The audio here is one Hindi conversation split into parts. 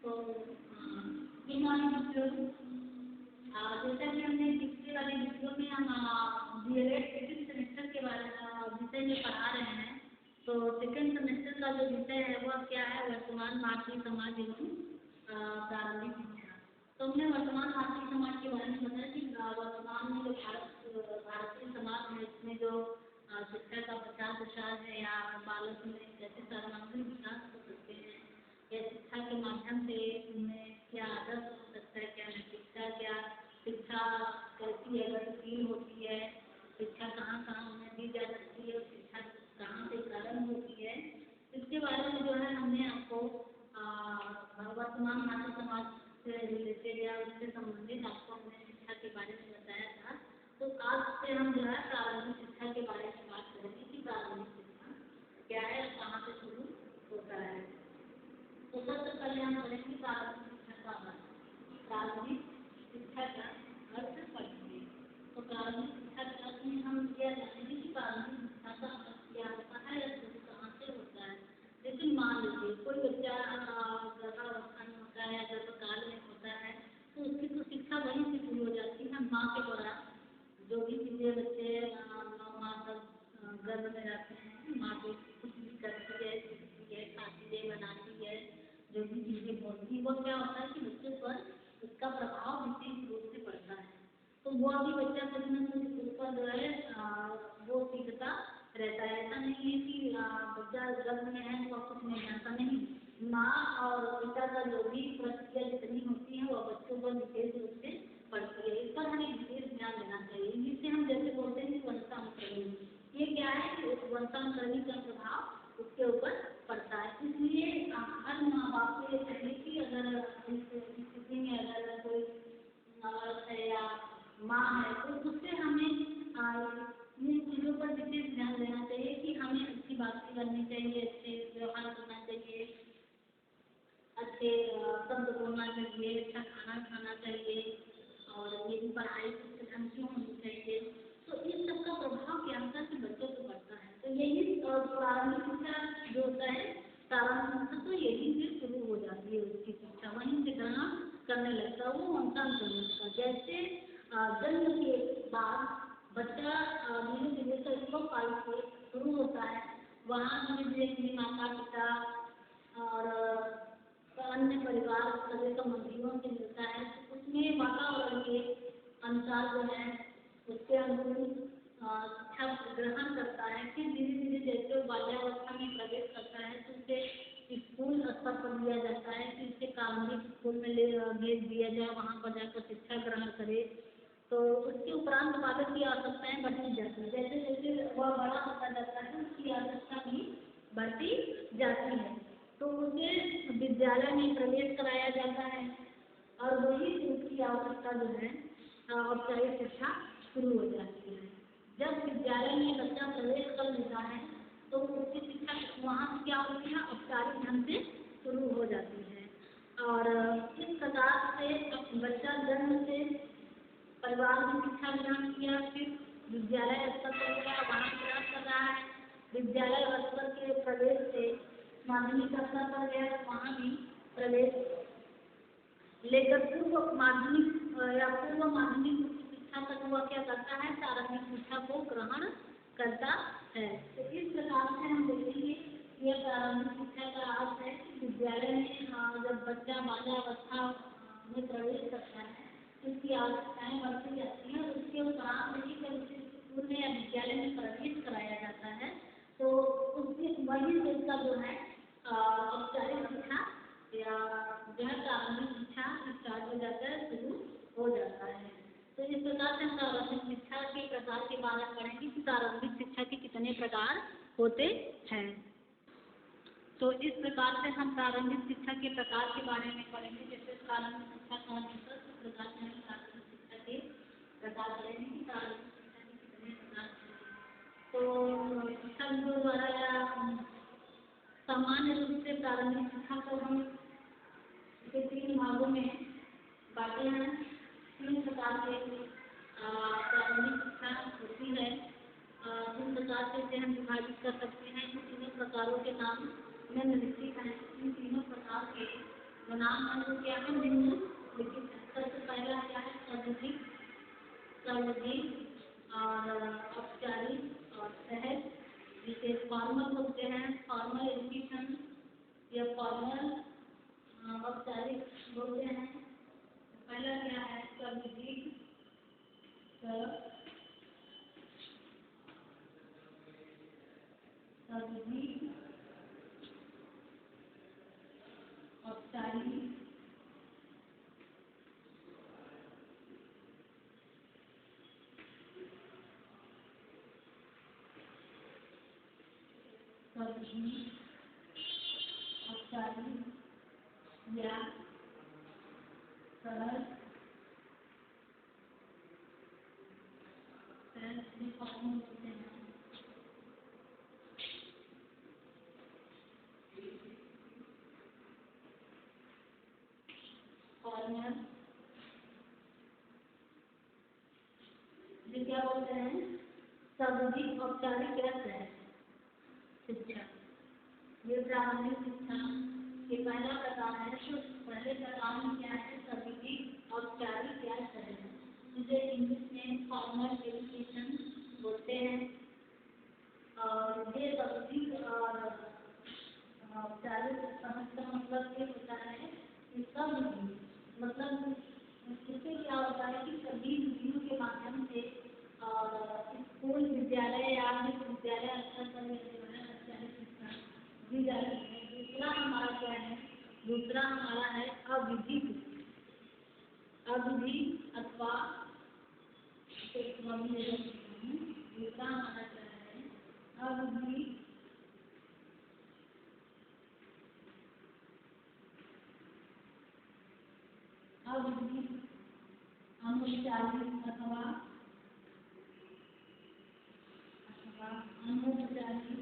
तो गुड मॉर्निंग बच्चों। जैसा कि हमने पिछले वाले वीडियो में हम डीएलएड सेकंड सेमेस्टर के विषय में पढ़ा रहे हैं। तो सेकंड सेमेस्टर का जो विषय है वह क्या है? वर्तमान भारतीय समाज एवं प्रारंभिक शिक्षा। तो हमने वर्तमान भारतीय समाज के बारे में बताया कि वर्तमान में जो भारतीय समाज है इसमें जो शिक्षा का प्रचार प्रसार है या बालक में कैसे सर्वांगीण विकास हो सकते हैं या शिक्षा के माध्यम से उनमें क्या आदर्श हो सकता है, क्या नैतिकता, क्या शिक्षा कैसी अगतिशील होती है, शिक्षा कहाँ कहाँ उन्हें दी जा सकती है, शिक्षा कहाँ से प्रारंभ होती है, इसके बारे में जो है हमने आपको वर्तमान भारतीय समाज से रिलेटेड या उससे संबंधित आपको हमने शिक्षा के बारे में बताया था। तो आज से हम जो है प्रारंभिक शिक्षा के बारे में बात करेंगे कि प्रारंभिक शिक्षा क्या है और कहाँ से शुरू होता है। तो सबसे पहले हम पढ़ेंगे प्रारंभिक शिक्षा का अर्थ। प्रारंभिक शिक्षा का अर्थ पढ़ेंगे। तो प्रारंभिक शिक्षा के अर्थ में हम क्या जानेंगे कि प्रारंभिक शिक्षा का अर्थ क्या होता है या शुरू कहाँ से होता है। लेकिन मान लीजिए कोई बच्चा गर्भावस्था में होता है या गर्भकाल में होता है तो उसकी तो शिक्षा वहीं से शुरू हो जाती है, माँ के द्वारा जो भी चीज़ें बच्चे 9 माह तक गर्भ में रहते हैं, माँ को कुछ भी करती है, सीखती है, खाती है, बनाती है, जो भी चीज़ें बोलती है, वो क्या होता है कि बच्चे पर उसका प्रभाव विशेष रूप से पड़ता है। तो वो अभी बच्चा कुछ न कुछ उस पर जो है वो सीखता रहता है। ऐसा नहीं है कि बच्चा गर्भ में है तो कुछ नहीं जानता, नहीं। माँ और पिता का जो भी प्रक्रिया जितनी होती है वह बच्चों पर विशेष रूप से पड़ती है। इस पर हमें विशेष ध्यान देना चाहिए। जिससे हम जैसे बोलते हैं कि वंशानुक्रमी, ये क्या है कि वंशानुक्रमी का प्रभाव उसके ऊपर पड़ता है। इसलिए हर माँ बाप को ये चाहिए कि अगर इस स्थिति में अगर कोई औरत है या माँ है तो उससे हमें इन चीज़ों पर विशेष ध्यान देना चाहिए कि हमें अच्छी बातें करनी चाहिए, अच्छे व्यवहार करना चाहिए, अच्छे शब्द बोलना चाहिए, अच्छा खाना खाना चाहिए और ये भी पढ़ाई से ढंग की होनी चाहिए। तो इस सब का प्रभाव क्या होता है कि बच्चों को पड़ता है। तो यही प्रारंभिक शिक्षा जो होता है, प्रारंभिक शिक्षा तो यही से शुरू हो जाती है। उसकी शिक्षा वहीं से ग्रहण करने लगता है, वो वंशानुक्रमिक का। जैसे जन्म के बाद बच्चा धीरे धीरे से स्तनपायी से शुरू होता है, वहाँ धीरे धीरे अपने माता पिता और अन्य परिवार सदस्य संबंधियों से मिलता है। उसमें वातावरण के अनुसार जो है उसके अनुरूप शिक्षा ग्रहण करता है। फिर धीरे धीरे जैसे वो बाल्यावस्था में प्रवेश करता है तो उसे स्कूल स्तर पर लिया जाता है कि उसे प्रारंभिक स्कूल में भेज दिया जाए, वहाँ पर जाकर शिक्षा ग्रहण करे। तो उसके उपरांत बालक की आवश्यकताएं बढ़ती जाती है। जैसे जैसे वह बड़ा होता जाता है उसकी आवश्यकता भी बढ़ती जाती है। तो उसे विद्यालय में प्रवेश कराया जाता है और वही उसकी आवश्यकता जो है औपचारिक शिक्षा शुरू हो जाती है। जब विद्यालय में बच्चा प्रवेश कर लेता है तो उसकी शिक्षा वहाँ से क्या होती है, औपचारिक ढंग से शुरू हो जाती है। और इस प्रकार से बच्चा जन्म से परिवार में शिक्षा ग्रहण किया, फिर विद्यालय स्तर पर गया, वहाँ प्रयास कर रहा है। विद्यालय स्तर के प्रवेश से माध्यमिक स्तर पर गया, वहाँ भी प्रवेश लेकर पूर्व माध्यमिक या पूर्व माध्यमिक शिक्षा तक वह क्या करता है, प्रारंभिक शिक्षा को ग्रहण करता है। तो इस प्रकार से हम देखेंगे यह प्रारंभिक शिक्षा का अर्थ है कि विद्यालय में जब बच्चा बाल्यावस्था में प्रवेश करता है उसकी आवश्यकताएं बढ़ती जाती हैं। उसके उपरांत नहीं जब उसे स्कूल में या विद्यालय में प्रवेश कराया जाता है तो उसके वही से उसका जो है औपचारिक शिक्षा या जो है प्रारंभिक शिक्षा स्टार्ट हो जाता है, शुरू हो जाता है। तो इस प्रकार से हम प्रारंभिक शिक्षा के प्रकार के बारे में पढ़ेंगे कि प्रारंभिक शिक्षा के कितने प्रकार होते हैं। तो इस प्रकार से हम प्रारंभिक शिक्षा के प्रकार के बारे में पढ़ेंगे। जैसे प्रारंभिक शिक्षा का दूसरा प्रकार से हम प्रारंभिक शिक्षा के प्रकार पढ़ेंगे कि प्रारंभिक शिक्षा के कितने प्रकार हैं। तो शिक्षकों द्वारा या सामान्य रूप से प्रारंभिक शिक्षा को हम इसे 3 भागों में बांटे हैं। 3 प्रकार के प्रारंभिक शिक्षा होती है। 3 प्रकार से इसे हम विभाजित कर सकते हैं। इन तीनों प्रकारों के नाम निम्नलिखित हैं। इन तीनों प्रकार के और नाम है क्या है निम्न, लेकिन सबसे पहला क्या है सर्वधिक, सर्वधिक और औपचारिक और सहज, जिसे फॉर्मल बोलते हैं, फॉर्मल एजुकेशन या फॉर्मल औपचारिक बोलते हैं। पहला क्या है सर्वधिक, सर्वधिक औपचारिक औपचारिक या सरल फॉर्मल होते हैं। फॉर्मल जो क्या बोलते हैं सर्वाधिक औपचारिक या सहज शिक्षा। ये प्रारंभिक शिक्षा के पहला प्रकार है। तो पहले प्रकार में क्या है सर्वाधिक औपचारिक या सहज, जिसे इंग्लिश में फॉर्मल एजुकेशन बोलते हैं। और ये सर्वाधिक और औपचारिक समझ का मतलब ये होता है कि सब मतलब इससे क्या होता है कि सभी विधियों के माध्यम से स्कूल विद्यालय या विश्वविद्यालय स्तर पर औपचारिक शिक्षा दी जाती है। दूसरा हमारा क्या है, दूसरा हमारा है अविधिक, अविधिक अथवा दूसरा हमारा क्या है अविधिक अविधिक अनौपचारिक अथवा अनौपचारिक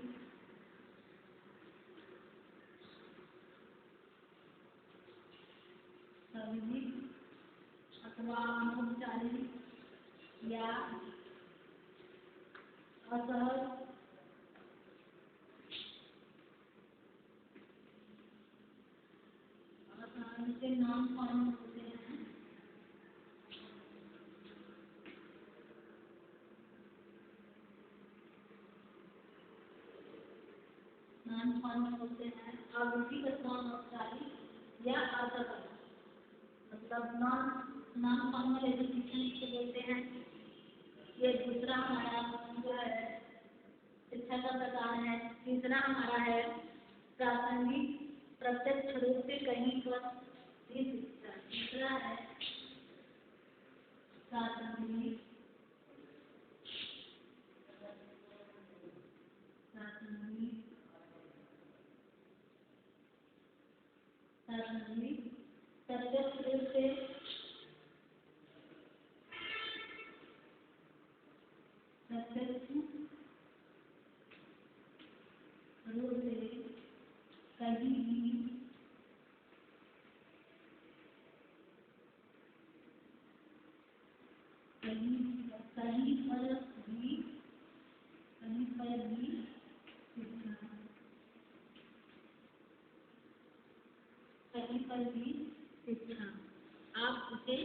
अविधिक अथवा अनौपचारिक या असहज से नॉन फॉर्मल होते हैं। नॉन फॉर्मल होते हैं अविधिक अथवा अनौपचारिक या असहज, मतलब नॉन फॉर्मल एजुकेशन से बोलते हैं। ये दूसरा हमारा जो है शिक्षा का प्रकार है। तीसरा हमारा है प्रासंगिक, प्रत्यक्ष रूप से कहीं पर भी शिक्षा। तीसरा है प्रासंगिक, प्रासंगिक, प्रासंगिक प्रत्यक्ष रूप से प्रत्यक्ष रूप से कहीं भी कहीं कहीं पर भी कहीं पर भी शिक्षा, कहीं पर भी शिक्षा आप उसे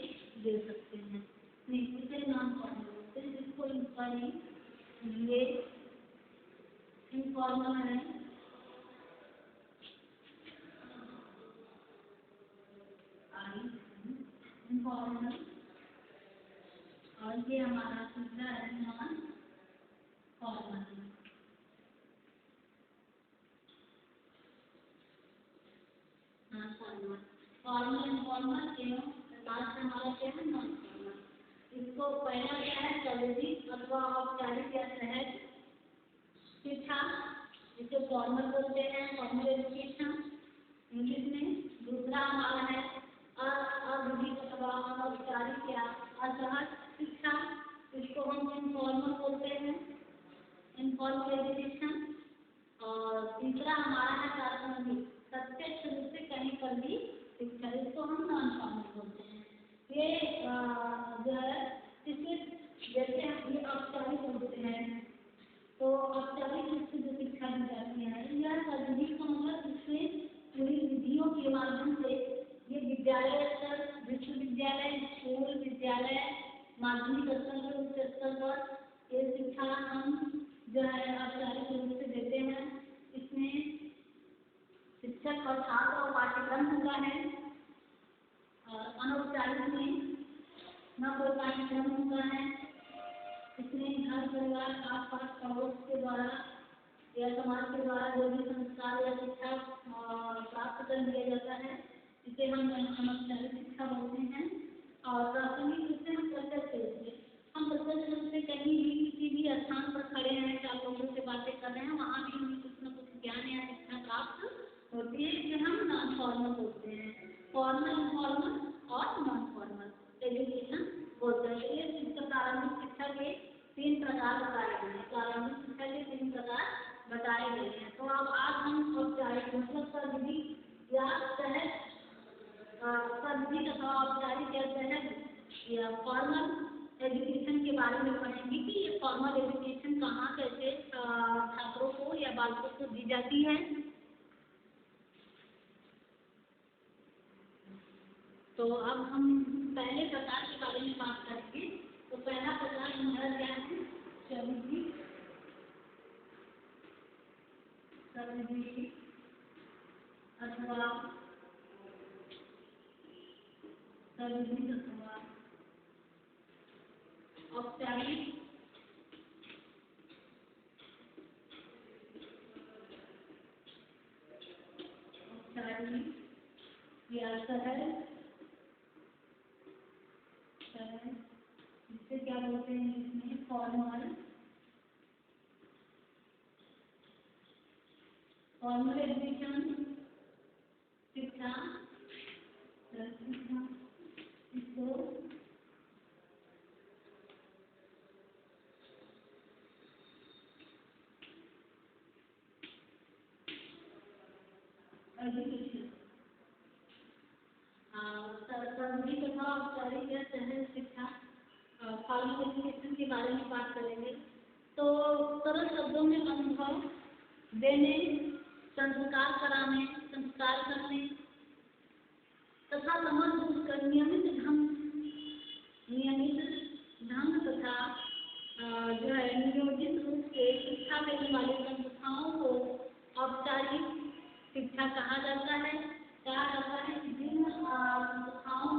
दे सकते हैं। नहीं उसे नॉन फॉर्मल बोलते हैं, जिसको ये इनफॉर्मल है, इनफॉर्मल, और ये हमारा तीसरा है non formal. Non formal, formal, informal एवं लास्ट हमारा क्या है नॉन फॉर्मल। इसको पहला क्या है सर्वाधिक अथवा औपचारिक या सहज शिक्षा, जिसे फॉर्मल बोलते हैं, फॉर्मल एजुकेशन इंग्लिश में। दूसरा हमारा है अविधिक अथवा अनौपचारिक या असहज शिक्षा, इसको हम इनफॉर्मल बोलते हैं, इनफॉर्मल एजुकेशन। और तीसरा हमारा है प्रासंगिक, प्रत्यक्ष रूप से कहीं पर भी शिक्षा, इसको हम नॉन फॉर्मल बोलते हैं। ये जो है इसमें जैसे हम ये औपचारिक बोलते हैं तो औपचारिक रूप से जो शिक्षा दी जाती है यह सर्वाधिक का मतलब इसमें पूरी विधियों के माध्यम से विद्यालय, स्कूल, विद्यालय, माध्यमिक स्तर पर, उच्च स्तर पर ये शिक्षा हम जो है औपचारिक रूप से देते हैं। इसमें शिक्षक और छात्र और पाठ्यक्रम होता है। अनौपचारिक में न कोई पाठ्यक्रम होता है। इसमें घर परिवार, आस पास पड़ोस के द्वारा या समाज के द्वारा जो भी संस्कार या शिक्षा प्राप्त कर दिया जाता है, इसे हम अनौपचारिक शिक्षा बोलते हैं। और प्राथमिक रूप से हम प्रत्यक्ष रूप से कहीं भी किसी भी स्थान पर खड़े हैं, चार लोगों से बातें कर रहे हैं, वहाँ भी हमें कुछ न कुछ ज्ञान या शिक्षा प्राप्त होती है, जिसे हम नॉन फॉर्मल बोलते हैं। फॉर्मल, इनफॉर्मल और नॉन फॉर्मल एजुकेशन बोलते हैं। ये शिक्षा, प्रारंभिक शिक्षा के 3 प्रकार बताए गए हैं। प्रारंभिक शिक्षा के 3 प्रकार बताए गए हैं। तो अब आज हम औपचारिक मतलब सर्वविधि या सहज सर्वविधि तथा औपचारिक या सहज या फॉर्मल एजुकेशन के बारे में पढ़ेंगे कि ये फॉर्मल एजुकेशन कहाँ कैसे छात्रों को या बालकों को दी जाती है। तो अब हम पहले प्रकार के बारे में बात करेंगे। तो पहला प्रकार हमारा क्या है? सर्वविधि अथवा सर्वविधि अथवा औपचारिक या सहज, जिससे क्या बोलते हैं इसमें फॉर्मल एजुकेशन शिक्षा, इसको एजुकेशन सर्वविधि तथा औपचारिक या सहज शिक्षा फॉर्मल एजुकेशन के बारे में बात करेंगे। तो सरल शब्दों में अनुभव देने, संस्कार कराने, संस्कार करने तथा समझ बूझ कर नियमित ढंग तथा जो है नियोजित रूप से शिक्षा देने वाली संस्थाओं को औपचारिक शिक्षा कहा जाता है। कहा जाता है कि जिन संस्थाओं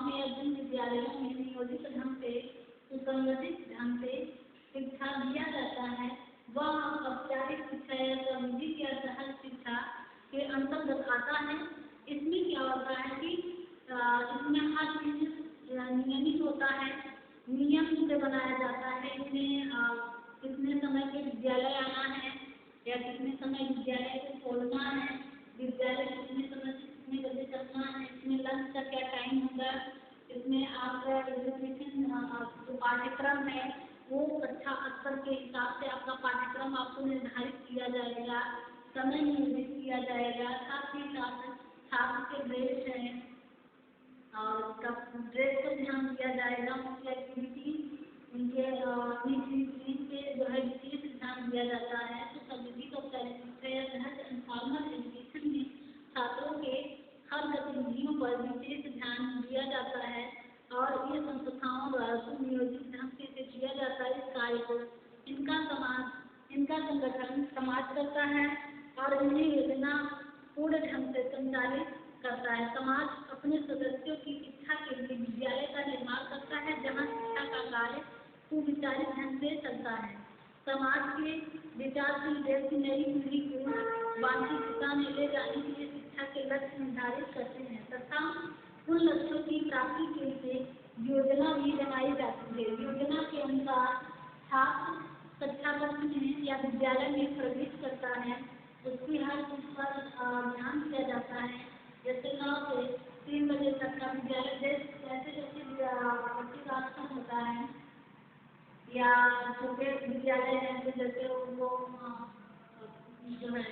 में या जिन विद्यालयों में नियोजित ढंग से, सुसंगठित ढंग से शिक्षा दिया जाता है, वह औपचारिक शिक्षा या सर्वविधि या सहज शिक्षा के अंतर्गत आता है। इसमें क्या होता है कि इसमें हर चीज नियमित होता है, नियम से बनाया जाता है। इसमें कितने समय के विद्यालय आना है या कितने समय विद्यालय को खोलना है, विद्यालय कितने समय से कितने बजे चलना है, इसमें लंच का क्या टाइम होगा, इसमें आपका एजुकेशन जो पाठ्यक्रम है वो कक्षा स्तर के हिसाब से आपका पाठ्यक्रम आपको निर्धारित किया जाएगा, समय निर्धारित किया जाएगा। साथ ही साथ छात्र के ड्रेस है और ड्रेस पर ध्यान दिया जाएगा, उनकी एक्टिविटी, उनके पे जो है विशेष ध्यान दिया जाता है। तो सर्वविधि औपचारिक शिक्षा या सहज इनफॉर्मल एजुकेशन में छात्रों के हर गतिविधियों पर विशेष ध्यान दिया जाता है और ये संस्थाओं द्वारा सुनियोजित ढंग से किया जाता है। इस कार्य को इनका संगठन समाज करता है और इन्हें योजना पूर्ण ढंग से संचालित करता है। समाज अपने सदस्यों की शिक्षा के लिए विद्यालय का निर्माण करता है, जहाँ शिक्षा का कार्य सुविचारित ढंग से चलता है। समाज के विचारशील देश की नई पीढ़ी को वांछित दिशा में ले जाने के लिए शिक्षा के लक्ष्य निर्धारित करते हैं तथा उन लक्ष्यों की प्राप्ति के लिए योजना भी बनाई जाती है। योजना के अनुसार छात्र कक्षा कक्ष में या विद्यालय में प्रवेश करता है, उसकी हर चीज पर ध्यान दिया जाता है। जैसे 9 से 3 बजे तक का विद्यालय जैसे जैसे प्रतिभाग होता है या छोटे विद्यालय हैं जैसे उनको जो है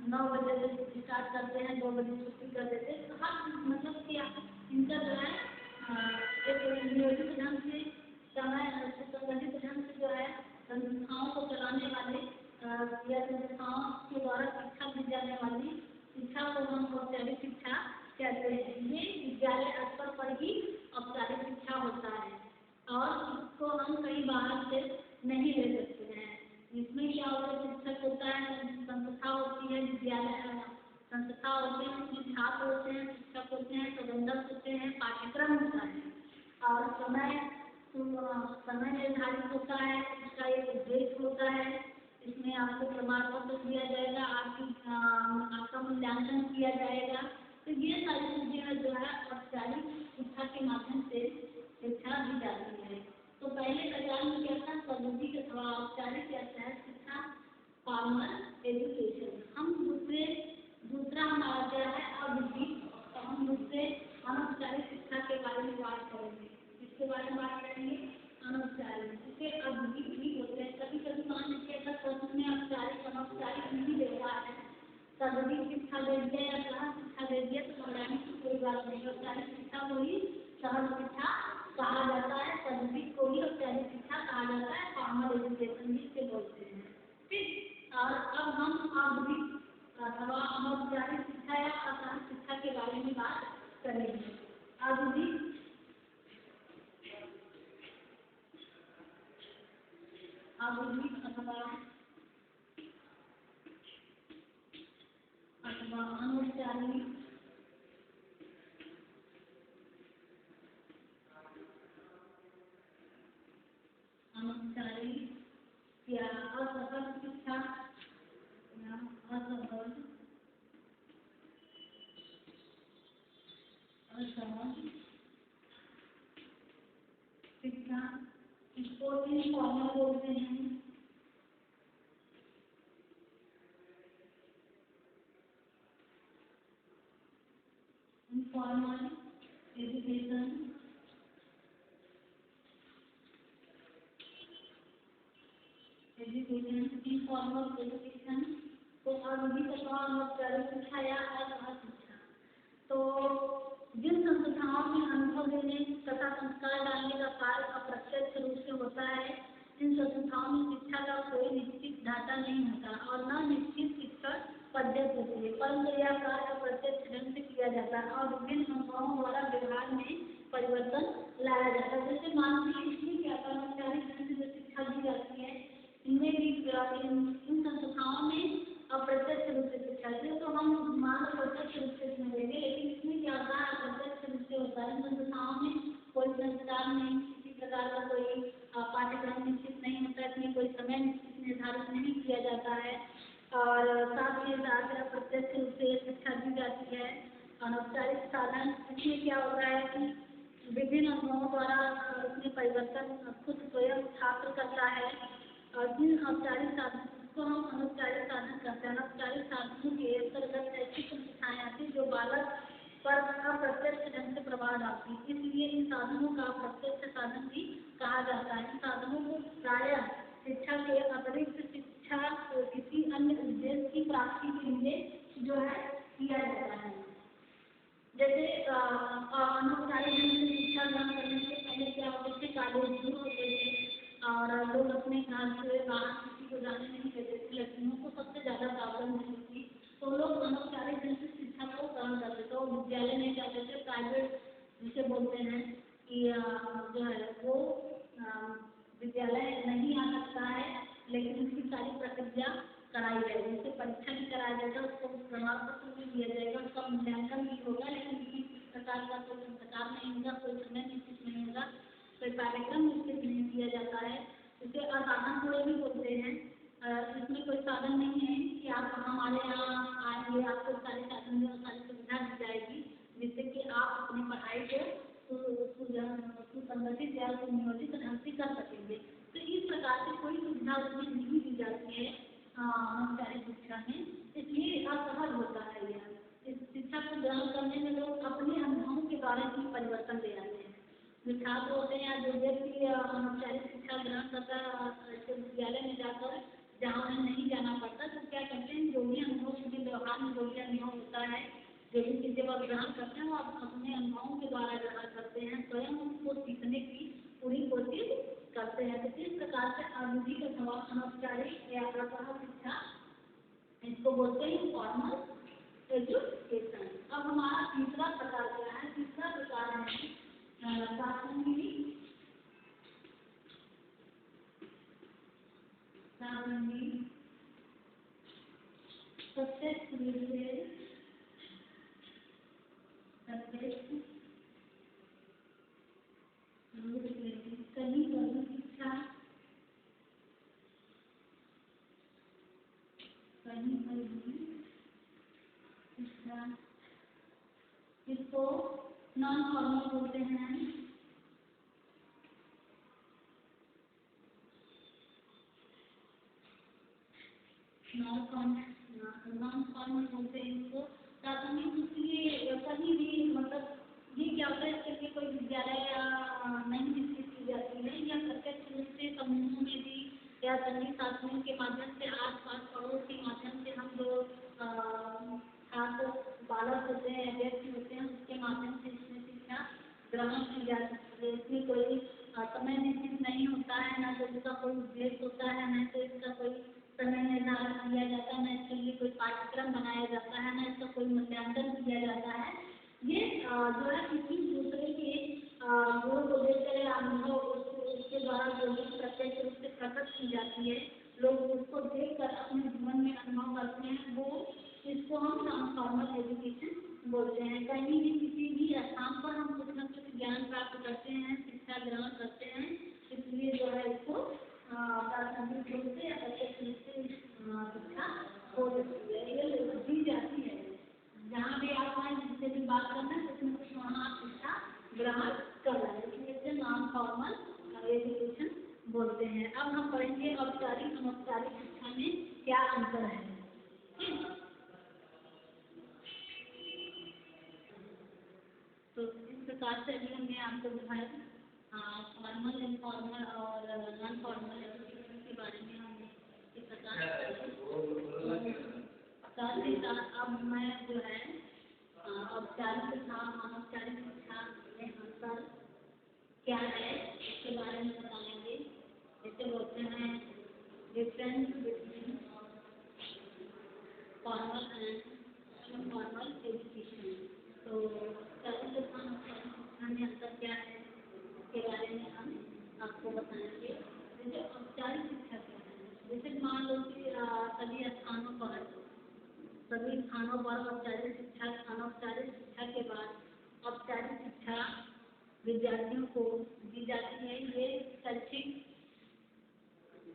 9 बजे से स्टार्ट करते हैं, 2 बजे छुट्टी कर देते हैं। तो हर मतलब कि इनका जो है एक नियोजित ढंग से समय संगठित ढंग से जो है संस्थाओं को चलाने वाले या संस्थाओं के द्वारा शिक्षा दी जाने वाली शिक्षा को हम औपचारिक शिक्षा विद्यालय संस्था होते हैं, उसमें छात्र होते हैं, शिक्षक होते हैं, प्रबंधक होते हैं, पाठ्यक्रम होता है और समय निर्धारित होता है, इसका एक उद्देश्य होता है। इसमें आपको प्रमाण पत्र दिया जाएगा, आपका मूल्यांकन किया जाएगा। तो ये सारी चीजें जो है औपचारिक शिक्षा के माध्यम से शिक्षा दी जाती है। तो पहले कक्षा में क्या था, पद्धति अथवा औपचारिक या सहज शिक्षा, फॉर्मल एजुकेशन। हम दूसरा हमारा क्या है अविधिक, तो हम दूसरे अनौपचारिक शिक्षा के बारे में बात करेंगे। इसके बारे में बात करेंगे अनौपचारिक, जिसे अविधिक भी होते हैं। कभी कभी मान लीजिए अगर प्रश्न में औपचारिक अनौपचारिक नहीं दे रहा है, सर्वाधिक शिक्षा दे दिया या सहज शिक्षा दे दिया, तो घबराने की कोई बात नहीं। औपचारिक शिक्षा को ही सहज शिक्षा कहा जाता है, सर्वाधिक को ही औपचारिक शिक्षा कहा जाता है, फॉर्मल एजुकेशन जिसे बोलते हैं। ठीक, और अब हम अविधिक अथवा अनौपचारिक शिक्षा या असहज शिक्षा के बारे में बात करेंगे। अविधिक अथवा अनौपचारिक या असहज शिक्षा या असहज शिक्षा, इसको इनफॉर्मल बोलते हैं। Informal education, informal education. तो अविधिक अथवा अनौपचारिक शिक्षा या असहज शिक्षा, तो जिन संस्थाओं में अनुभव देने तथा संस्कार डालने का कार्य अप्रत्यक्ष रूप से होता है, इन संस्थाओं में शिक्षा का कोई निश्चित ढांचा नहीं होता और न निश्चित शिक्षण पद्धति होती है, परंतु यह कार्य अप्रत्यक्ष ढंग से किया जाता है और विभिन्न अनुभवों द्वारा व्यवहार में परिवर्तन लाया जाता है। जैसे मान लीजिए इसमें क्या कर्मचारी ढंग से जो शिक्षा दी जाती है, इनमें भी इन संस्थाओं में अप्रत्यक्ष रूप से शिक्षा दी, तो हम मान प्रत्यक्ष रूप से समझेंगे, लेकिन इसमें क्या होता है अप्रत्यक्ष रूप से होता है। इन संस्थाओं में कोई संस्कार नहीं, किसी प्रकार का कोई पाठ्यक्रम निश्चित नहीं होता है, इसमें कोई समय निर्धारित नहीं किया जाता है और साथ ही साथ अप्रत्यक्ष रूप से शिक्षा दी जाती है। अनौपचारिक साधन, इसमें क्या होता है कि विभिन्न अनुभवों द्वारा इसमें परिवर्तन खुद स्वयं छात्र करता है और जिन औपचारिक साधन को हम अनौपचारिक साधन करते हैं, अनौपचारिक साधनों के अंतर्गत ऐसी संस्थाएं आती जो बालक पर अप्रत्यक्ष ढंग से प्रभाव डालती, इसलिए इन साधनों का प्रत्यक्ष साधन भी कहा जाता है। इन साधनों को प्रायः शिक्षा के अतिरिक्त शिक्षा को किसी अन्य उद्देश्य की प्राप्ति के लिए जो है किया जाता है। जैसे अनौपचारिक ढंग से शिक्षा ग्रहण करने से पहले क्या होते थे, कॉलेज दूर होते थे और लोग अपने घर से बाहर किसी को जाने नहीं देते थे, लड़कियों को सबसे ज्यादा प्रॉब्लम होती थी, तो लोग अनौपचारिक ढंग से शिक्षा को ग्रहण करते थे। तो विद्यालय में जाते थे, प्राइवेट जिसे बोलते हैं कि जो है वो विद्यालय नहीं आ सकता है, लेकिन उसकी सारी प्रक्रिया कराई जाएगी, उससे परीक्षा भी कराया जाएगा, उसको प्रमाण पत्र भी दिया जाएगा, उसका मूल्यांकन भी होगा, लेकिन किसी प्रकार का कोई संस्कार नहीं होगा, कोई समय निश्चित नहीं होगा, कोई कार्यक्रम निश्चित नहीं किया जाता है। इसे असाधन कोई भी बोलते हैं। इसमें कोई साधन नहीं है कि आप हमारे यहाँ आएंगे, आपको सारे साधन सारी सुविधा दी जाएगी जिससे कि आप अपनी पढ़ाई को सुसंगठित या सुनियोजित ढंग से कर सकेंगे। तो इस प्रकार से कोई सुविधा उसमें नहीं दी जाती है अनौपचारिक शिक्षा में, इसलिए असहज होता है। यह इस शिक्षा को ग्रहण करने में लोग अपने अनुभवों के बारे में परिवर्तन ले आते हैं। जो छात्र होते हैं या जो व्यक्ति अनौपचारिक शिक्षा ग्रहण करता है विद्यालय में जाकर, जहाँ उन्हें नहीं जाना पड़ता, तो क्या करते हैं जो भी अनुभव उनके व्यवहार में जो भी अनुभव होता है, जो भी चीजें वह ग्रहण करते हैं वो अपने अनुभवों के द्वारा ग्रहण करते हैं, स्वयं उनको सीखने की पूरी कोशिश करते हैं। तो इस प्रकार से अविधिक अथवा अनौपचारिक या असहज शिक्षा इसको बोलते हैं फॉर्मल एजुकेशन। अब हमारा तीसरा प्रकार क्या है? तीसरा प्रकार है प्रासंगिक प्रत्यक्ष रूप से कहीं कभी शिक्षा कहीं कभी शिक्षा इसको नॉन फॉर्मल बोलते हैं। नॉन फॉर्मल बोलते हैं इसको प्राथमिक इसलिए कहीं भी मतलब ये क्या होता है इसके लिए कोई विद्यालय या नहीं विकसित की जाती है या प्रत्यक्ष रूप से समूहों में भी या संगी साथियों के माध्यम से आस पास पड़ोस के माध्यम से हम जो छात्र बालक होते हैं व्यक्ति होते हैं उसके माध्यम से इसमें शिक्षा ग्रहण की जा सकती है। इसमें कोई समय निश्चित नहीं होता है, ना तो इसका कोई उद्देश्य होता है, न तो इसका कोई समय निर्धारण किया जाता है, न इसके लिए कोई पाठ्यक्रम बनाया जाता है, न इसका कोई मूल्यांकन किया जाता है। ये जो है किसी दूसरे के गुण को देखकर या अनुभव उसके द्वारा जो भी प्रत्यक्ष रूप से प्रकट की जाती है, लोग उसको देखकर अपने जीवन में अनुभव करते हैं, वो इसको हम नॉन फॉर्मल एजुकेशन बोलते हैं। कहीं भी किसी भी स्थान पर हम कुछ न कुछ ज्ञान प्राप्त करते हैं, शिक्षा ग्रहण करते हैं, इसलिए जो है इसको प्राथमिक रूप से या प्रत्यक्ष रूप से शिक्षा हो सकती है, ये दी जाती है। जहाँ भी आप हैं जिससे भी बात करना है कुछ न कुछ वहाँ आप शिक्षा ग्रहण कर रहे हैं, इसलिए नॉन फॉर्मल एजुकेशन बोलते हैं। अब हम पढ़ेंगे औपचारिक अनौपचारिक शिक्षा में क्या अंतर है। तो इस प्रकार से अभी हमने आपको दिखाया फॉर्मल इनफॉर्मल और नॉन फॉर्मल एजुकेशन के बारे में हमने इस प्रकार साथ ही साथ अब मैं जो है औपचारिक तथा अनौपचारिक शिक्षा में अंतर क्या है इसके बारे में बताएंगे। जैसे बोलते हैं difference between formal and informal education. तो औपचारिक तथा अनौपचारिक शिक्षा में अंतर क्या है इसके बारे में हम आपको बताएंगे। जैसे औपचारिक शिक्षा क्या है, जैसे मान लो कि सभी स्थानों पर औपचारिक शिक्षा अनौपचारिक शिक्षा के बाद औपचारिक शिक्षा विद्यार्थियों को दी जाती है। ये शैक्षिक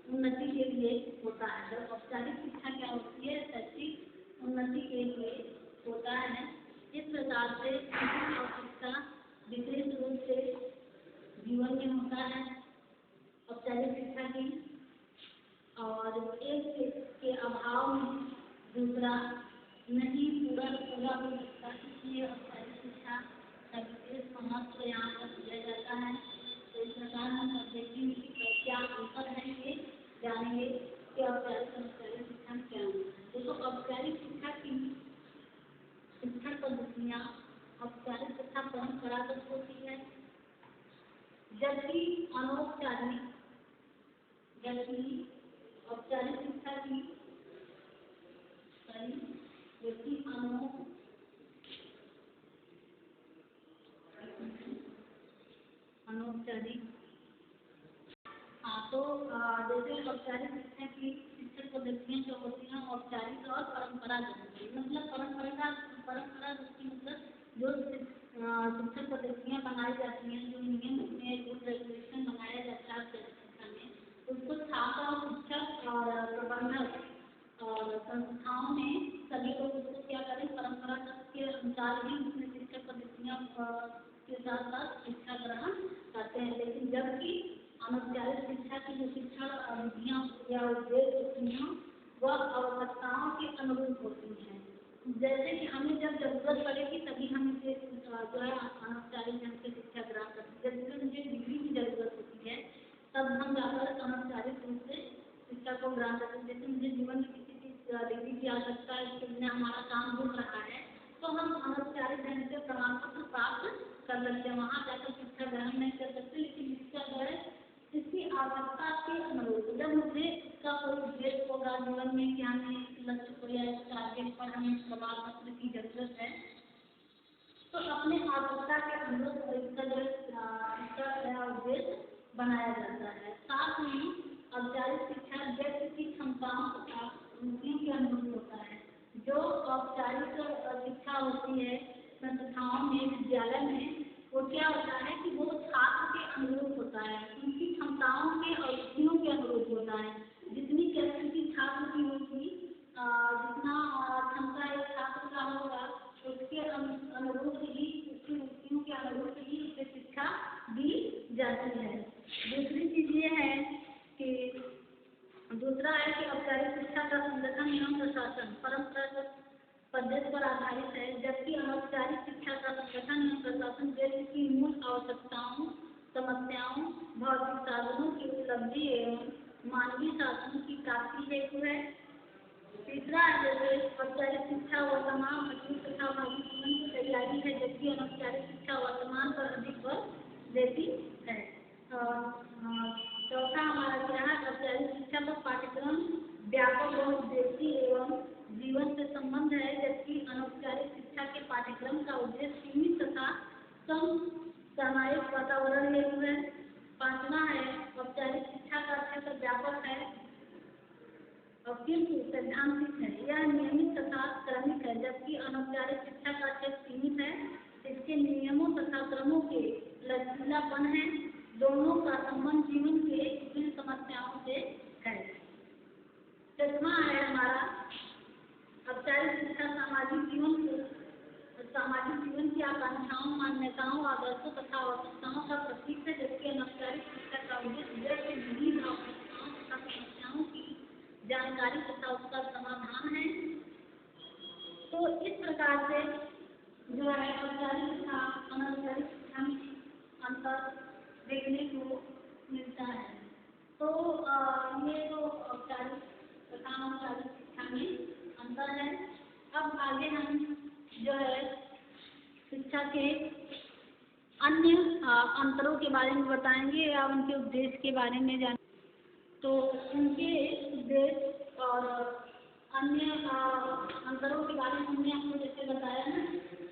उन्नति के लिए होता है। जब औपचारिक शिक्षा क्या होती है, शैक्षिक उन्नति के लिए होता है। इस प्रकार से आवश्यकता विशेष रूप से जीवन में होता है औपचारिक शिक्षा की, और एक के अभाव में दूसरा नहीं पूरा हो सकता, इसलिए औपचारिक शिक्षा का विशेष महत्व यहाँ पर दिया जाता है। तो इस प्रकार हम देखेंगे कि क्या अंतर है, ये जानेंगे कि औपचारिक अनौपचारिक शिक्षा में क्या अंतर है। देखो औपचारिक शिक्षा की शिक्षण पद्धतियाँ औपचारिक तथा परंपरागत होती है, जबकि औपचारिक शिक्षा की अनौपचारिक तो जैसे औपचारिक शिक्षा की शिक्षण पद्धतियाँ जो होती हैं औपचारिक और परंपरागत होती है। मतलब परंपरागत की मतलब जो शिक्षण पद्धतियाँ बनाई जाती हैं, जो नियम में रूल रेगुलेशन बनाया जाता है शिक्षा में, उसको छात्र और शिक्षक और प्रबंधक और संस्थाओं में सभी लोग उसको क्या करें, परंपरागत के अनुसार ही उसमें शिक्षण पद्धतियाँ के साथ साथ शिक्षा ग्रहण करते हैं। लेकिन जबकि अनौपचारिक शिक्षा की जो शिक्षण विधियाँ या उद्देश्य होती हैं वह आवश्यकताओं के अनुरूप होती हैं। जैसे कि हमें जब जरूरत पड़ेगी तभी हम इसे जो है अनौपचारिक ढंग से शिक्षा ग्रहण करते हैं। जैसे मुझे डिग्री की जरूरत होती है तब हम जाकर अनौपचारिक रूप से शिक्षा को ग्रहण करते हैं। जैसे मुझे जीवन में किसी चीज डिग्री की आवश्यकता है, इसके बिना हमारा काम रुक रहा है, तो हम अनौपचारिक ढंग से प्रमाण पत्र प्राप्त कर सकते हैं। वहाँ जाकर शिक्षा ग्रहण नहीं कर सकते, लेकिन शिक्षा जो है इसकी आवश्यकता के अनुरूप जब मुझे इसका कोई उद्देश्य होगा जीवन में कि हमें इस लक्ष्य को या इस टारगेट पर हमें प्रमाण पत्र की जरूरत है, तो अपने आवश्यकता के अनुरूप इसका जो इसका उद्देश्य बनाया जाता है। साथ ही औपचारिक शिक्षा व्यक्ति की क्षमताओं तथा रुचियों के अनुरूप होता है। होती है संस्थाओं में, विद्यालय में, वो क्या होता है कि वो छात्र के अनुरूप होता है, उनकी क्षमताओं के और रुचियों के अनुरूप होता है। जितनी कैपेसिटी छात्र की होगी, जितना क्षमता एक छात्र का होगा, उसके अनुरूप ही, उसकी रुचियों के अनुरूप ही उसे शिक्षा दी जाती है। दूसरी चीज ये है कि दूसरा है कि औपचारिक शिक्षा का संगठन एवं प्रशासन परंपरागत पद्धति पर आधारित है, जबकि अनौपचारिक शिक्षा का संगठन एवं प्रशासन व्यक्ति की मूल आवश्यकताओं, समस्याओं, भौतिक साधनों की उपलब्धि एवं मानवीय साधनों की प्राप्ति हेतु है। तीसरा है जैसे औपचारिक शिक्षा वर्तमान भविष्य तथा भावी जीवन की तैयारी है, जबकि अनौपचारिक शिक्षा वर्तमान पर अधिक बल देती है। चौथा हमारा क्या है, औपचारिक शिक्षा का पाठ्यक्रम व्यापक बहुउद्देशीय एवं जीवन से संबंध है, जबकि अनौपचारिक शिक्षा के पाठ्यक्रम का उद्देश्य सीमित तथा समसामयिक वातावरण हेतु है। पांचवा है औपचारिक शिक्षा का क्षेत्र व्यापक है और किंतु सैद्धांतिक है, यह नियमित तथा क्रमिक है, जबकि अनौपचारिक शिक्षा का क्षेत्र सीमित है, इसके नियमों तथा क्रमों के लचीलापन है। दोनों का संबंध जीवन के विभिन्न समस्याओं से है। छठवां है हमारा औपचारिक शिक्षा सामाजिक जीवन की आकांक्षाओं, मान्यताओं, आदर्शों तथा आवश्यकताओं का प्रतीक है, जबकि अनौपचारिक शिक्षा का उद्देश्य विभिन्न आवश्यकताओं तथा समस्याओं की जानकारी तथा उसका समाधान है। तो इस प्रकार से जो है औपचारिक तथा अनौपचारिक शिक्षा में अंतर देखने को मिलता है। तो ये तो औपचारिक तथा अनौपचारिक शिक्षा में अंतर है। अब आगे हम जो है शिक्षा के अन्य अंतरों के बारे में बताएंगे या उनके उद्देश्य के बारे में जान। तो उनके उद्देश्य और अन्य अंतरों के बारे में हमने आपको जैसे बताया ना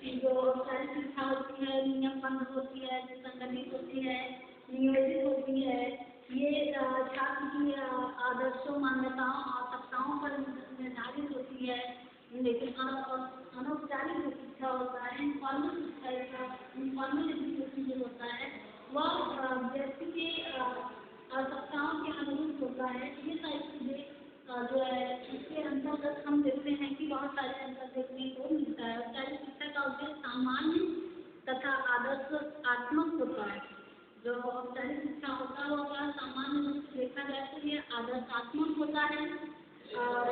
कि जो औपचारिक शिक्षा होती है नियमबद्ध होती है, संगठित होती है, नियोजित होती है, ये छात्र की आदर्शों, मान्यताओं, आवश्यकताओं पर निर्धारित होती है। लेकिन अनौपचारिक जो शिक्षा होता है, इनफॉर्मल शिक्षा, इनफॉर्मल एजुकेशन जो होता है वह व्यक्ति के आवश्यकताओं के अनुरूप होता है। ये सारी चीजें जो है इसके अंतर्गत हम देखते हैं कि बहुत सारे अंतर देखने को मिलता है। औपचारिक शिक्षा का उद्देश्य सामान्य तथा आदर्शात्मक होता है। जो औपचारिक शिक्षा होता होगा सामान्य रूप से देखा जाए तो ये आदर्शात्मक होता है और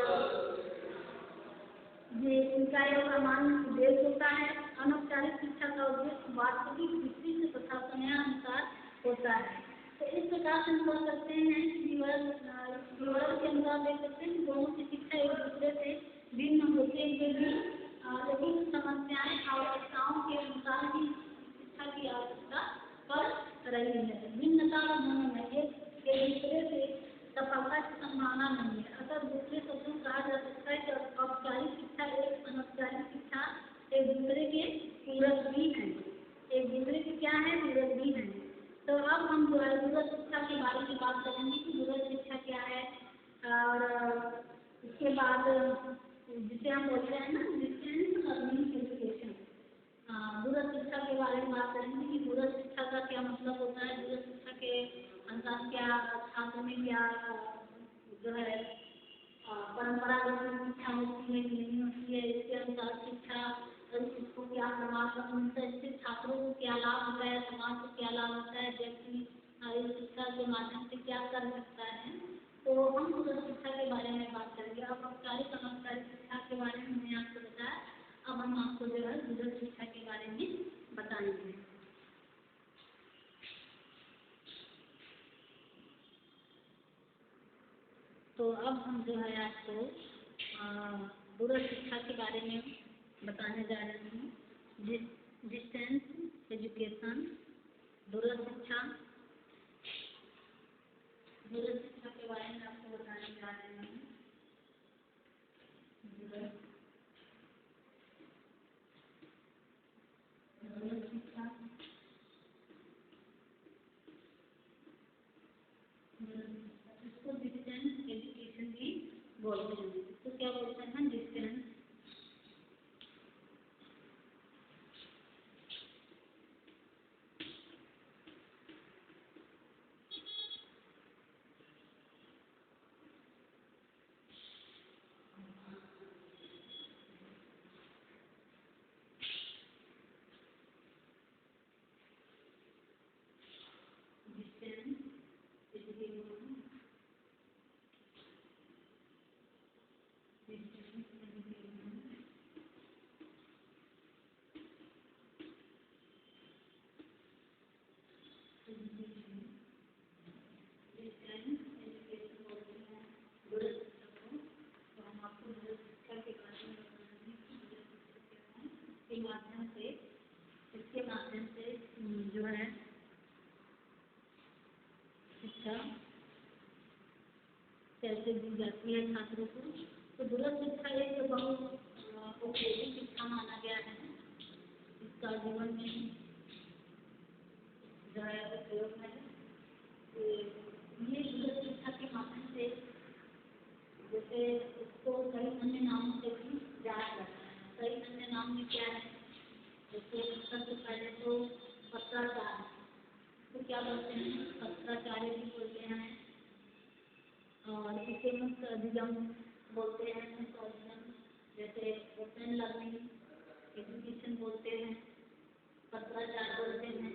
ये इनका एक सामान्य उद्देश्य होता है। अनौपचारिक शिक्षा का उद्देश्य वास्तविक दृष्टि से तथा समयानुसार होता है। तो इस प्रकार से हम कह सकते हैं कि विवरण के अंदर देख सकते हैं कि दोनों की शिक्षा एक दूसरे से भिन्न होते हुए भी लेकिन समस्याएं आवश्यकताओं के अनुसार ही शिक्षा की आवश्यकता पड़ रही है। भिन्नता दोनों में एक दूसरे से सफलता की संभावना नहीं है। अतः दूसरे शब्दों में कहा जा सकता है कि औपचारिक शिक्षा एक अनौपचारिक शिक्षा एक दूसरे के पूरक भी हैं, एक दूसरे के क्या है, पूरक भी हैं। तो अब हम जो है दूरस्थ शिक्षा के बारे में बात करेंगे कि दूरस्थ शिक्षा क्या है और उसके बाद जिसे हम बोलते हैं ना डिस्टेंस लर्निंग एजुकेशन, दूरस्थ शिक्षा के बारे में बात करेंगे कि दूरस्थ शिक्षा का क्या मतलब होता है, दूरस्थ शिक्षा के अनुसार क्या छात्र में क्या जो है परंपरागत शिक्षा होती है कि नहीं होती है, इसके अनुसार शिक्षा इसको क्या प्रभाव मिलता है, इससे छात्रों को क्या लाभ होता है, समाज को क्या लाभ होता है, व्यक्ति इस शिक्षा के माध्यम से क्या कर सकता है। तो हम दूरस्थ शिक्षा के बारे में बात करेंगे। अब औपचारिक अनौपचारिक शिक्षा के बारे में हमने आपको बताया, अब हम आपको जो है दूरस्थ शिक्षा के बारे में बताएंगे। तो अब हम जो है आपको दूरस्थ शिक्षा के बारे में बताने जा रहे हैं। डिस्टेंस एजुकेशन, दूरस्थ शिक्षा के बारे में आपको बताने जा रहे हैं। दूरस्थ शिक्षा इसको डिस्टेंस एजुकेशन भी बोलते हैं। इसको क्या बोलते हैं, डिस्टेंस के माध्यम से, इसके माध्यम से जो है शिक्षा कैसे दी जाती है छात्रों को। तो दूरस्थ शिक्षा एक बहुत उपयोगी शिक्षा माना गया है। इसका जीवन में जो है उपयोग है। ये दूरस्थ शिक्षा के माध्यम से जैसे इसको कई अन्य नामों से भी जाना जाता है। कई अन्य नाम में क्या है, जैसे सबसे पहले तो पत्राचार, तो क्या बोलते हैं, पत्राचार्य भी बोलते हैं, और इसे मुक्त अधिगम बोलते हैं। मुक्त अधिगम जैसे ओपन लर्निंग एजुकेशन बोलते हैं, पत्राचार बोलते हैं।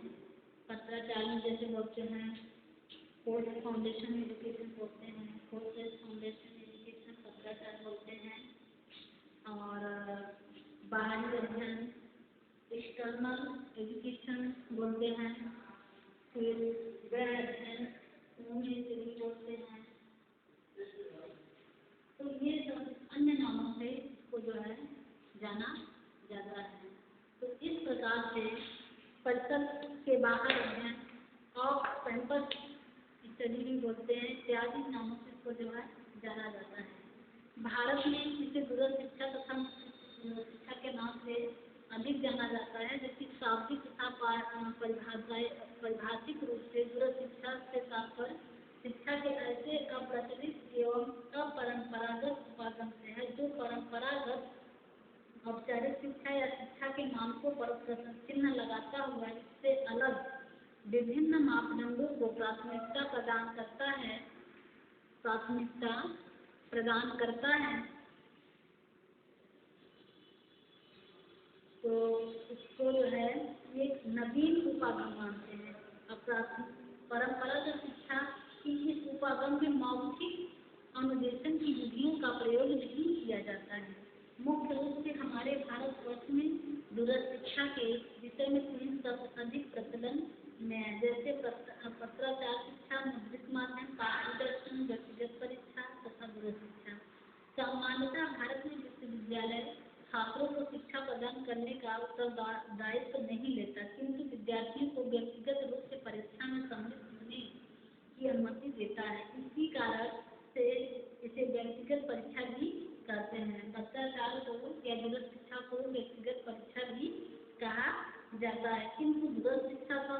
पत्राचार में जैसे बोलते हैं पोस्ट फाउंडेशन एजुकेशन बोलते हैं, पोस्ट फाउंडेशन एजुकेशन पत्राचार बोलते हैं। और बाहरी अध्ययन एक्सटर्नल एजुकेशन बोलते हैं। फिर गैर अध्ययन भी बोलते हैं। तो ये सब अन्य नामों से इसको जो है जाना जाता है। तो इस प्रकार से परिषद के बाहर अध्ययन ऑफ कैंपस स्टडी भी बोलते हैं, इत्यादि नामों से इसको जो है जाना जाता है। भारत में इसे दूरस्थ शिक्षा तथा शिक्षा के नाम से अधिक जाना जाता है, जबकि शाब्दिक तथा परिभाषिक रूप से दूरस्थ शिक्षा से तात्पर्य शिक्षा के ऐसे अप्रचलित एवं अपरंपरागत उपागम से है जो परंपरागत औपचारिक शिक्षा या शिक्षा के मानकों पर प्रश्न चिन्ह लगाता हुआ इससे अलग विभिन्न मापदंडों को प्राथमिकता प्रदान करता है। तो इसको जो है एक नवीन उपागम मानते हैं। परंपरागत शिक्षा की इस उपागम में मौखिक अनुदेशन की विधियों का प्रयोग नहीं किया जाता है। मुख्य रूप से हमारे भारतवर्ष में दूरस्थ शिक्षा के विषय में 3 शब्द अधिक प्रचलन में है, जैसे पत्राचार शिक्षा, मुद्रित माध्यम, पारदर्शन, व्यक्तिगत परीक्षा तथा दूरस्थ शिक्षा। सामान्यतः भारत में विश्वविद्यालय छात्रों को शिक्षा प्रदान करने का उत्तरदायित्व नहीं लेता, किंतु विद्यार्थियों को व्यक्तिगत रूप से परीक्षा में सम्मिलित होने की अनुमति देता है। इसी कारण से इसे व्यक्तिगत परीक्षा भी कहते हैं। पत्राचार को या दूरस्थ शिक्षा को व्यक्तिगत परीक्षा भी कहा जाता है, किंतु दूरस्थ शिक्षा का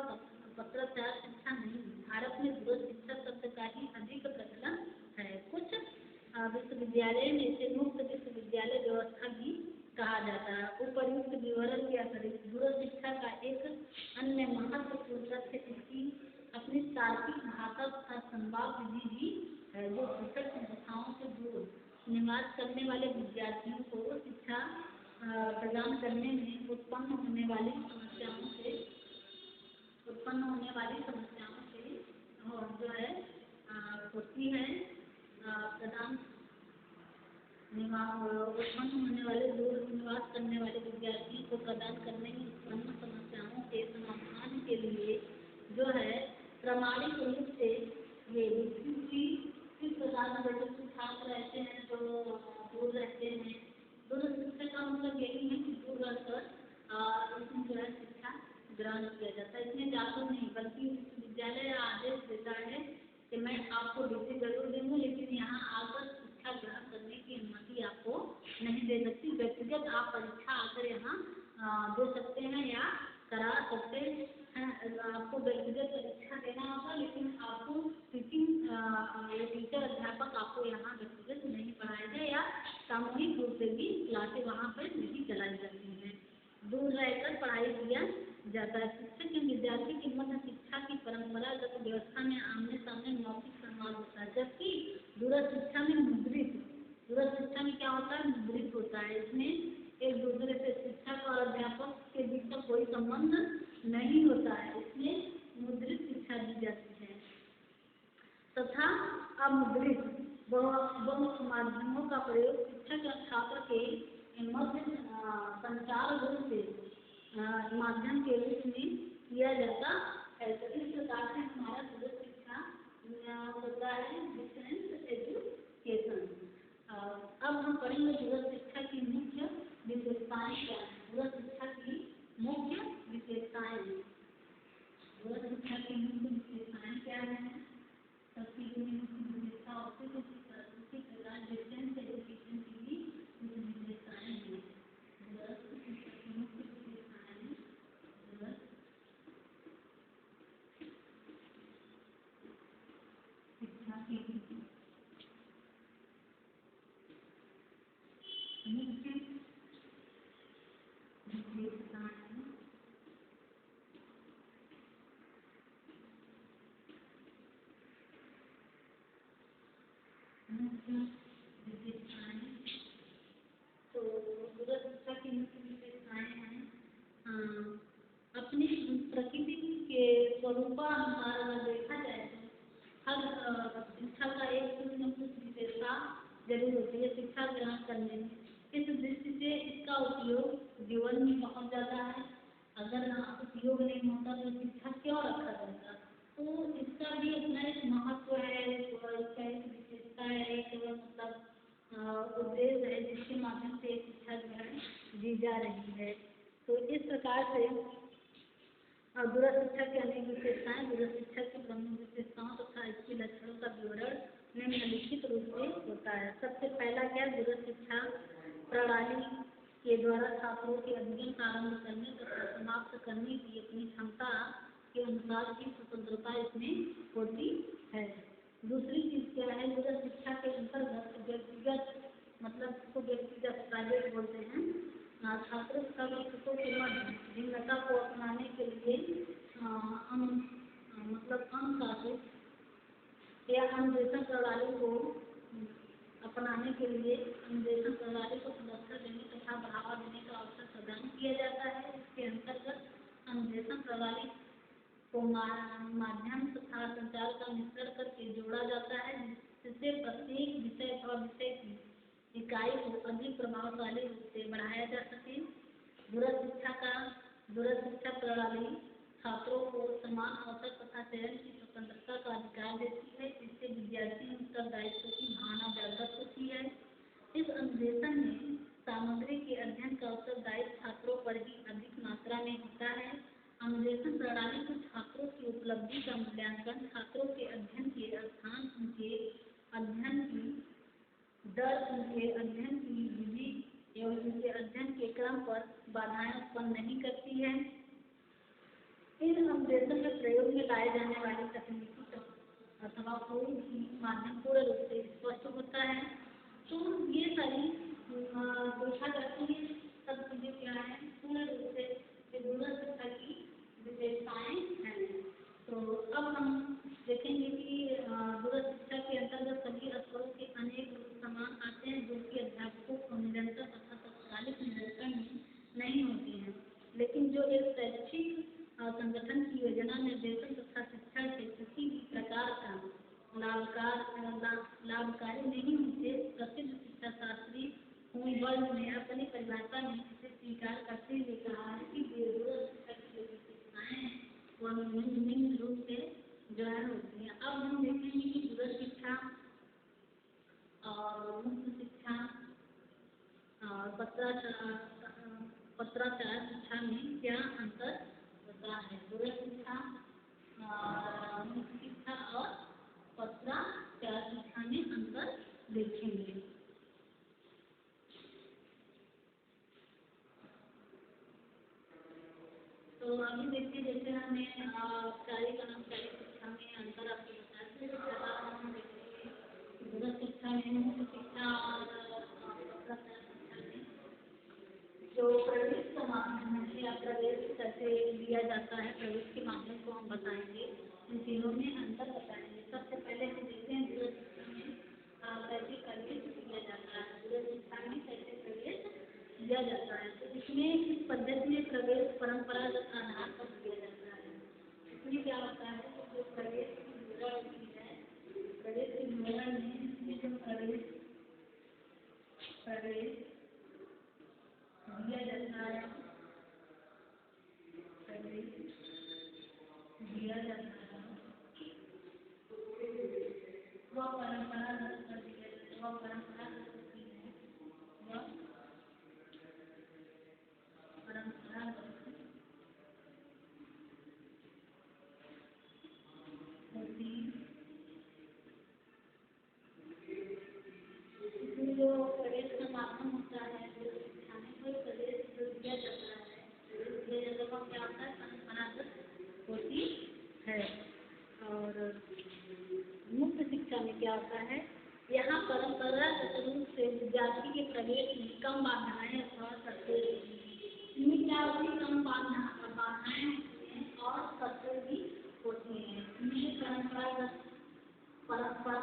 पत्राचार शिक्षा नहीं। भारत में दूरस्थ शिक्षा शब्द का ही अधिक प्रचलन है। कुछ विश्वविद्यालय में इसे मुक्त विश्वविद्यालय व्यवस्था भी कहा जाता है। उपर्युक्त विवरण के अतिरिक्त दूरस्थ शिक्षा का एक अन्य महत्वपूर्ण तथ्य इसकी अपनी तार्किक भाषा तथा संवाद विधि भी है, जो पृथक संस्थाओं से दूर निवास करने वाले विद्यार्थियों को शिक्षा प्रदान करने में उत्पन्न होने वाली समस्याओं से और जो है होती है प्रदान उत्पन्न होने वाले दूर निवास करने वाले विद्यार्थियों को प्रदान करने में उत्पन्न समस्याओं के समाधान के लिए जो है प्रामाणिक रूप से ये किस प्रकार के छात्र रहते हैं जो दूर रहते हैं। दूर शिक्षा का मतलब यही है कि दूर रहकर इसमें जो है शिक्षा ग्रहण किया जाता है। इसमें जाकर नहीं, बल्कि विश्वविद्यालय आदेश देता है कि मैं आपको डिग्री जरूर दूंगा, लेकिन यहाँ आकर शिक्षा ग्रहण करने की अनुमति आपको नहीं दे सकती। व्यक्तिगत आप परीक्षा आकर यहाँ दे सकते हैं या करा सकते हैं। आपको व्यक्तिगत परीक्षा देना होगा, लेकिन आपको टीचर अध्यापक आपको यहाँ व्यक्तिगत नहीं पढ़ाएगा या सामूहिक रूप से भी क्लासें वहाँ पर नहीं चलाई जाती हैं। दूर रहकर पढ़ाई किया जाता है। शिक्षक एवं विद्यार्थी के मध्य शिक्षा की परंपरागत व्यवस्था में आमने सामने मौखिक संवाद होता है, जबकि दूरस्थ शिक्षा में दूरस्थ शिक्षा में क्या होता है, मुद्रित होता है। इसमें एक दूसरे से शिक्षक और अध्यापक के बीच का कोई संबंध नहीं होता है, इसमें मुद्रित शिक्षा दी जाती है। तथा अमुद्रित बहु माध्यमों का प्रयोग शिक्षक या छात्र के मध्य संचार रूप से माध्यम के रूप में किया जाता है। तो इस प्रकार से हमारा दूरस्थ शिक्षा होता है डिस्टेंस एजुकेशन। अब हम पढ़ेंगे दूरस्थ शिक्षा की मुख्य विशेषताएं क्या है, दूरस्थ शिक्षा की मुख्य विशेषताएं हैं। दूरस्थ शिक्षा की मुख्य विशेषताएं क्या है, सबकी मुख्य विशेषता उसी प्रकार डिस्टेंस एजुकेशन की भी कुछ विशेषताएं हैं। दूरस्थ शिक्षा की मुख्य विशेषताएं, दूरस्थ शिक्षा की मुख्य विशेषताएं, मुख्य विशेषताएं। तो दूरस्थ शिक्षा की मुख्य विशेषताएं हैं, अपनी प्रकृति के स्वरूपानुसार अगर देखा जाए तो हर शिक्षा का एक कुछ न कुछ विशेषता जरूर होती है शिक्षा ग्रहण करने में। इस दृष्टि से इसका उपयोग जीवन में बहुत ज़्यादा है। अगर उपयोग नहीं होता तो शिक्षा क्यों रखा जाता, तो इसका भी अपना एक महत्व है, इसका एक विशेषता है, एक मतलब उद्देश्य है जिसके माध्यम से शिक्षा जो है दी जा रही है। तो इस प्रकार से दूरस्थ शिक्षा की अनेक विशेषताएं, दूरस्थ शिक्षा की प्रमुख विशेषताओं तथा इसके लक्षणों का विवरण निम्नलिखित रूप से होता है। सबसे पहला क्या, दूरस्थ शिक्षा प्रणाली के द्वारा छात्रों के अध्ययन प्रारंभ करने तथा समाप्त करने की अपनी क्षमता के अनुसार की स्वतंत्रता इसमें होती है। दूसरी चीज क्या है, दूरस्थ शिक्षा के अंतर्गत व्यक्तिगत, मतलब इसको व्यक्तिगत प्राइवेट बोलते हैं, छात्रों तथा शिक्षकों के मध्य भिन्नता को अपनाने के लिए मतलब अनुशासित या अनुदेशन प्रणाली को अपनाने के लिए अनुदेशन प्रणाली को सुरक्षा देने तथा बढ़ावा देने का अवसर प्रदान किया जाता है। इसके अंतर्गत अनुदेशन प्रणाली को माध्यम तथा संचार का मिश्रण करके जोड़ा जाता है, जिससे प्रत्येक विषय अथवा विषय की इकाई को अधिक प्रभावशाली रूप से बढ़ाया जा सके। दूरस्थ शिक्षा प्रणाली छात्रों को समान अवसर तथा चयन की स्वतंत्रता का अधिकार देती है, जिससे विद्यार्थी में उत्तरदायित्व की भावना जागृत होती है। इस अनुदेशन में सामग्री के अध्ययन का उत्तरदायित्व छात्रों पर ही अधिक मात्रा में होता है। अनुदेशन प्रणाली को छात्रों की उपलब्धि का मूल्यांकन, छात्रों के अध्ययन के स्थान, उनके अध्ययन की दर, उनके अध्ययन की विधि एवं उनके अध्ययन के क्रम पर बाधाएं उत्पन्न नहीं करती है। इन अनुदेशन में प्रयोग में लाए जाने वाली तकनीकी अथवा कोई भी माध्यम पूर्ण रूप से स्पष्ट होता है। तो ये सारी देखा जाती है, सब चीजें क्या है, पूर्ण रूप से दूरस्थ शिक्षा की विशेषताएं हैं। तो अब हम देखेंगे कि दूरस्थ शिक्षा के अंतर्गत सभी स्तरों के अनेक समान आते हैं, जो कि अध्यापकों को निरंतर तथा तत्कालिक निरीक्षण में नहीं होती हैं, लेकिन जो एक शैक्षिक संगठन की योजना निर्देशन तथा शिक्षा से किसी भी प्रकार का लाभकारी नहीं होते। प्रसिद्ध शिक्षा शास्त्री होमबर्ग ने अपनी परिभाषा में इसे स्वीकार करते हुए कहा है कि दूरस्थ शिक्षा की जो विशेषताएं हैं वह निम्न रूप से जो है होती हैं। अब हम देखेंगे कि दूरस्थ शिक्षा और मुक्त शिक्षा और पत्राचार शिक्षा में क्या अंतर होता है। दूरस्थ शिक्षा, मुक्त शिक्षा और पत्राचार शिक्षा में अंतर देखेंगे। तो अभी देखिए, जैसे हमने औपचारिक अनौपचारिक शिक्षा में अंतर आपको बताया, हम देखेंगे दूरस्थ शिक्षा में, मुक्त शिक्षा और पत्राचार शिक्षा में जो प्रवेश का माध्यम है या प्रवेश कैसे दिया जाता है, प्रवेश के माध्यम को हम बताएंगे, इन तीनों में अंतर बताएंगे। सबसे पहले हम देखते हैं दूरस्थ शिक्षा में कैसे प्रवेश दिया जाता है। दूरस्थ शिक्षा में कैसे प्रवेश दिया जाता है, तो इसमें इस पद्धति में प्रवेश परंपरागत आधार पर दिया जाता है। इसमें क्या होता है, जो प्रवेश की विवरण होती है, प्रवेश के विवरण में इसमें जो प्रवेश दिया जाता है, प्रवेश दिया जाता है, वह परंपरागत कर दिया जाता है, वह परंपरागत होती है, वह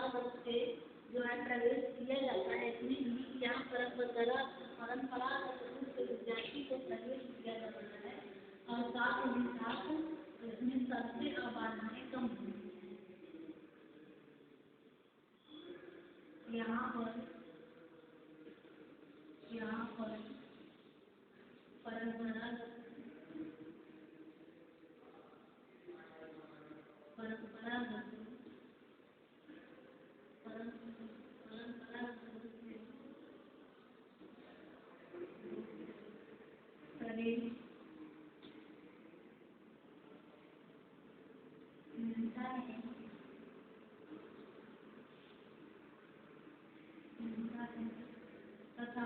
परंपरागत से जो है प्रवेश किया जाता है, इसमें भी यहाँ परंपरागत रूप से विद्यार्थी को प्रवेश किया जाता है और साथ ही साथ इसमें सबसे अबाधाएं कम होती हैं। यहाँ पर परंपरागत प्रवेश मिलता है तथा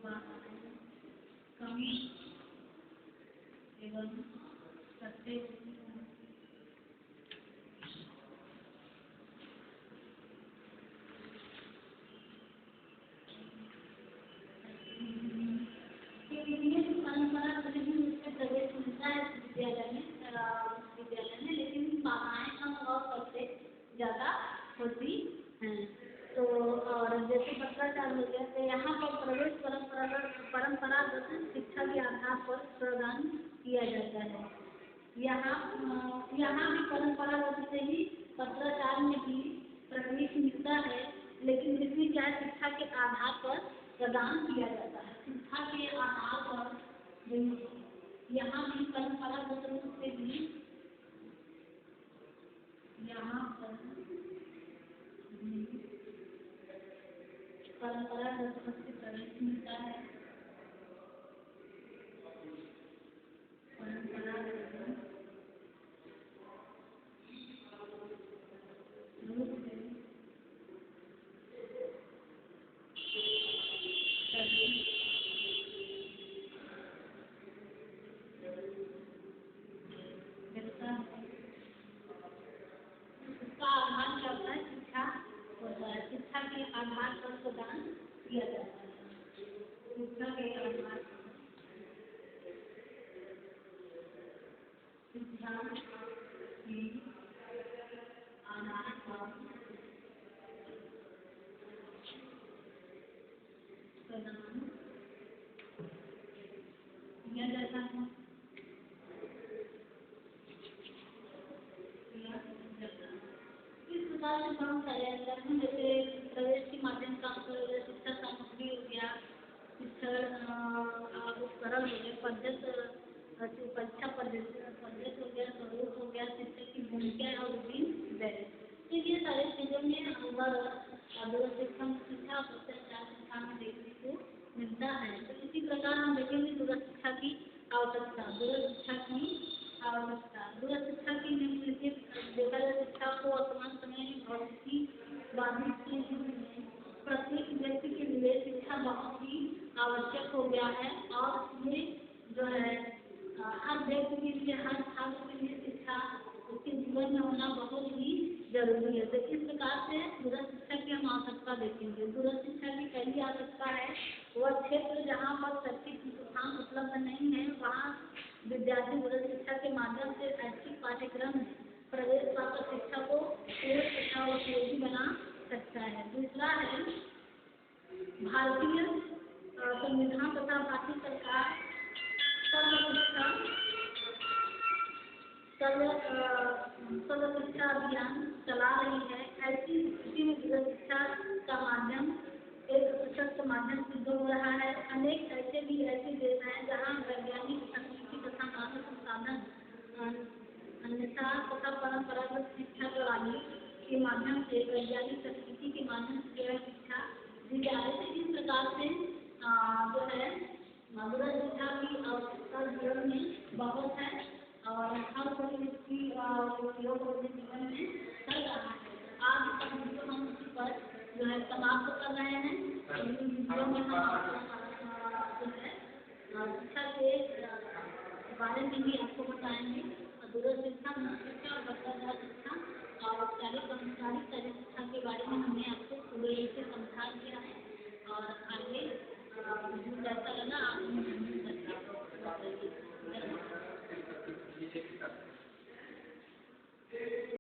बाधाएं कम एवं सस्ते परंपरा उससे प्रवेश मिलता है विद्यालय में, लेकिन बाधाएं कम और सबसे ज़्यादा होती हैं। तो और जैसे भ्रष्टाचार हो गया, तो यहाँ पर प्रवेश परंपरागत शिक्षा के आधार पर प्रदान किया जाता है। यहाँ भी परंपरागत से ही पत्राचार में भी प्रवेश मिलता है, लेकिन इसमें क्या है, शिक्षा के आधार पर प्रदान किया जाता है। शिक्षा के आधार पर यहाँ भी परंपरागत रूप से भी यहाँ पर परंपरागत रूप से प्रवेश मिलता है। परंपरागत रूप से मिलता है। इसका आधार क्या होता है, शिक्षा होता है। शिक्षा के आधार पर प्रदान किया जाता है। शिक्षा के आधार शिक्षा के आधार पर प्रदान किया जाता है। इस प्रकार से बहुत सारे अंतर हैं, जैसे प्रवेश के माध्यम का शिक्षा सामग्री हो गया, शिक्षण उपकरण हो गया, परीक्षा पद्धति हो गया, स्वरूप हो गया, शिक्षक की भूमिका और विभिन्न व्यय। तो ये सारी चीज़ों में दूरस्थ शिक्षा और भ्रष्टाचार शिक्षा में देखने को मिलता है। तो इसी प्रकार हम देखेंगे दूरस्थ शिक्षा की आवश्यकता। दूरस्थ शिक्षा की निम्नलिखित देखा जाए, शिक्षा को वर्तमान समय में भौतिकवादी प्रत्येक व्यक्ति के लिए शिक्षा बहुत ही आवश्यक हो गया है, और ये जो है हर व्यक्ति के लिए, हर छात्र के लिए शिक्षा उसके जीवन में होना बहुत ही जरूरी है। तो इस प्रकार से दूरस्थ शिक्षा की हम आवश्यकता देखेंगे। दूरस्थ शिक्षा की पहली आवश्यकता है वह क्षेत्र जहाँ पर शैक्षिक संस्थान उपलब्ध नहीं है, वहाँ विद्यार्थी दूरस्थ शिक्षा के माध्यम से ऐच्छिक पाठ्यक्रम में प्रवेश पाकर शिक्षा को पूर्ण तथा उपयोगी बना सकता है। दूसरा है भारतीय संविधान तथा भारतीय सरकार सर्व शिक्षा अभियान चला रही है। ऐसी स्थिति में दूरस्थ शिक्षा का माध्यम एक सशक्त माध्यम सिद्ध हो रहा है। अनेक ऐसे देश हैं जहाँ वैज्ञानिक तकनीकी तथा मानव संसाधन अन्यथा तथा परंपरागत शिक्षा प्रणाली के माध्यम से, वैज्ञानिक तकनीकी के माध्यम से जो है शिक्षा दी जा रही है। इस प्रकार से जो है दूरस्थ शिक्षा की आवश्यकता जीवन में बहुत है, और हर कोई इसकी उपयोग अपने जीवन में कर रहा है। आज हम इसी पर जो है समाप्त कर रहे हैं। वीडियो में हम शिक्षा के बारे में भी आपको बताएंगे। दूरस्थ शिक्षा, शिक्षा और भ्रष्टाचार शिक्षा और कर्मचारी शिक्षा के बारे में हमने आपको पूरे से समझा दिया है, और आगे मुझे जैसा लगा आप मुझे बताइए।